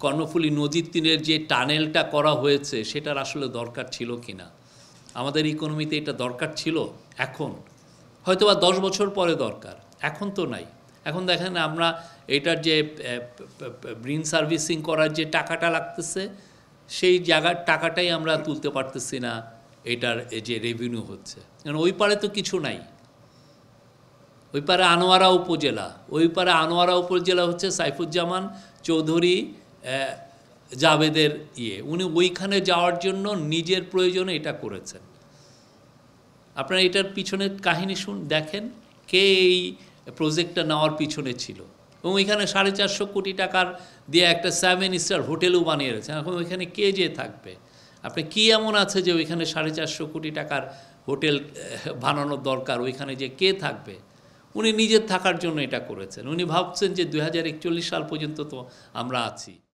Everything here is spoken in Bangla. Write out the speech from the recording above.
কর্ণফুলী নদীর তীরের যে টানেলটা করা হয়েছে সেটার আসলে দরকার ছিল কিনা, আমাদের ইকোনমিতে এটা দরকার ছিল এখন, হয়তো বা 10 বছর পরে দরকার, এখন তো নাই। এখন দেখেন আমরা এটার যে গ্রিন সার্ভিসিং করার যে টাকাটা লাগতেছে সেই জায়গার টাকাটাই আমরা তুলতে পারতেছি না, এটার যে রেভিনিউ হচ্ছে, কারণ ওই পারে তো কিছু নাই। ওই পারে আনোয়ারা উপজেলা, ওই পারে আনোয়ারা উপজেলা হচ্ছে সাইফুজ্জামান চৌধুরী জাভেদের উনি ওইখানে যাওয়ার জন্য নিজের প্রয়োজনে এটা করেছেন। আপনারা এটার পিছনে কাহিনী দেখেন কে এই প্রজেক্টটা নেওয়ার পিছনে ছিল, এবং ওইখানে 450 কোটি টাকার দিয়ে একটা 7 স্টার হোটেলও বানিয়ে রেখেছেন। এখন ওইখানে কে যে থাকবে? আপনি কি এমন আছে যে ওইখানে 450 কোটি টাকার হোটেল বানানোর দরকার? ওইখানে যে কে থাকবে? উনি নিজের থাকার জন্য এটা করেছেন। উনি ভাবছেন যে 2041 সাল পর্যন্ত তো আমরা আছি।